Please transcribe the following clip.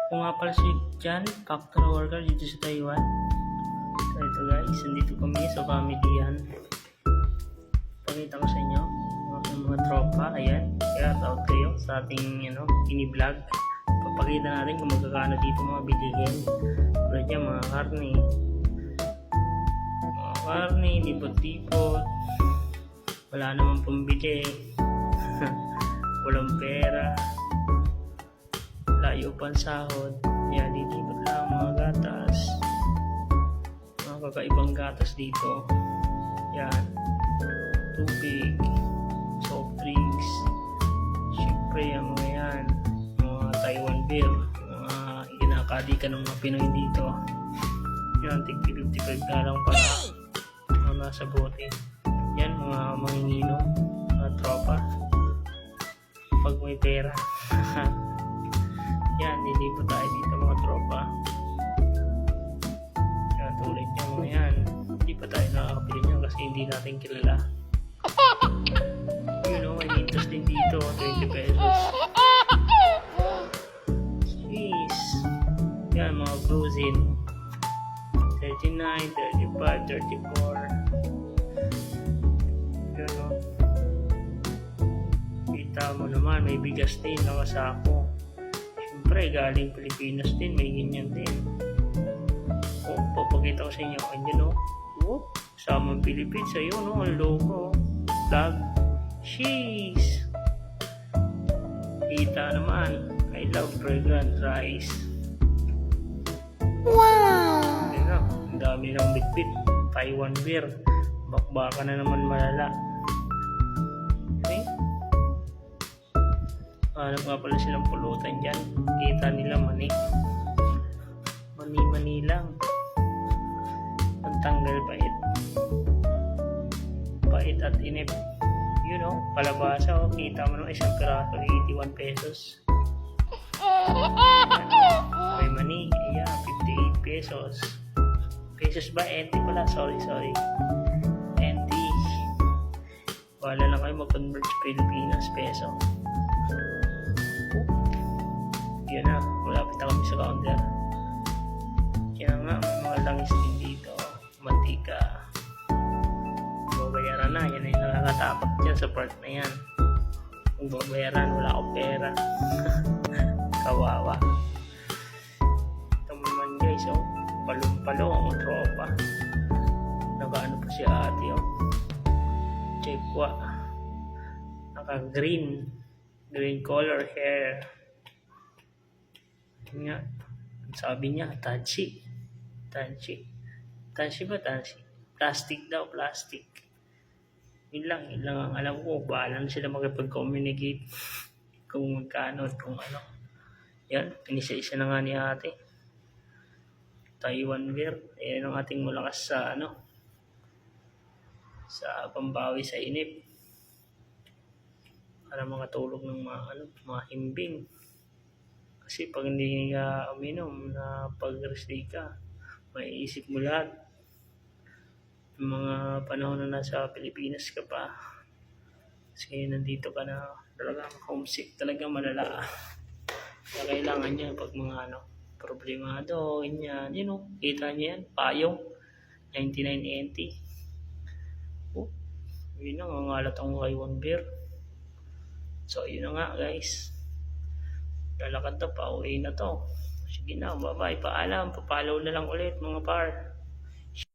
Kung nga pala si Jan, factory worker dito sa Taiwan. So ito guys, nandito kami sa family-an. Pakita ko sa inyo mga tropa. Ayan, kaya tawag kayo sa ating mini-vlog. Papakita natin kung magkakano dito mga bilihin. Tulad niya mga karne, lipot-lipot. Wala namang pambili. Walang pera. Layo pang sahod. Yan, lilipot lang mga gatas. Mga kakaibang gatas dito. Yan. Tubig. Soft drinks. Siyempre, yung mga yan. Mga Taiwan beer. Mga kinakadikan ng mga Pinoy dito. Yan, tig-55 na lang pala. Mga nasa bote. Yan, mga manginginom. Mga tropa. Pag may pera. Yan, nilipot tayo dito mga tropa. Yan, tulad nyo mga yan. Hindi pa tayo nakakapili nyo kasi hindi natin kilala. May mintos din dito, 20 pesos. Jeez. Yan, mga cruising. 39, 35, 34. Yan o. Kita mo naman, may bigas din nakasako. Siyempre, galing Pilipinas din, may ganyan din. Papakita ko sa inyo. Ayan o. Samang Philippines. Ayun o, ang logo. Flag. Cheese. Kita naman. I love fragrant rice. Wow! Ayan o. Ang dami ng bitbit. Taiwan beer. Bakbaka na naman malala. Okay? Hanap nga pala silang pulutan dyan. Kita nila mani. Mani lang. Pantanggal pait. Pait at inip. Palabasa. Kita mo nung isang piraso. 81 pesos. May mani. Ayan, 58 pesos. Pesos ba? NT pala. Sorry. NT. Wala lang kayo mag-convert sa Pilipinas peso. Yan na, malapit na kami sa counter. Kaya nga, may mga langis din dito. Mantika. Babayaran na, yan ay nakakatapak dyan sa part na yan. Kung babayaran, wala akong pera. Kawawa. Ito naman guys, palong-palong ang tropa. Nakaano pa si ate, Chekwa. Naka-green color hair. Nga, sabi niya, Tansi ba Tansi? Plastic daw, plastic. Yun lang ang alam ko. Bahala na sila makipag-communicate kung magkano at kung ano. Yan, inisa-isa na nga ni ate. Taiwan beer. Ayan ang ating malakas sa sa pambawi sa inip. Para makatulog ng mga himbing. Kasi pag hindi ka uminom na pag-restay ka, maiisip mo lahat. Yung mga panahon na nasa Pilipinas ka pa. Kasi nandito ka na talagang homesick, talagang malala. Kaya kailangan niya pag mga problemado, ganyan. Kita niya yan, payong, 99.90. Yun na, ang alat ang Taiwan beer. So, yun na nga guys. Lalakad na pa, uwi na to. Sige na, bye-bye, paalam, papalaw na lang ulit mga par.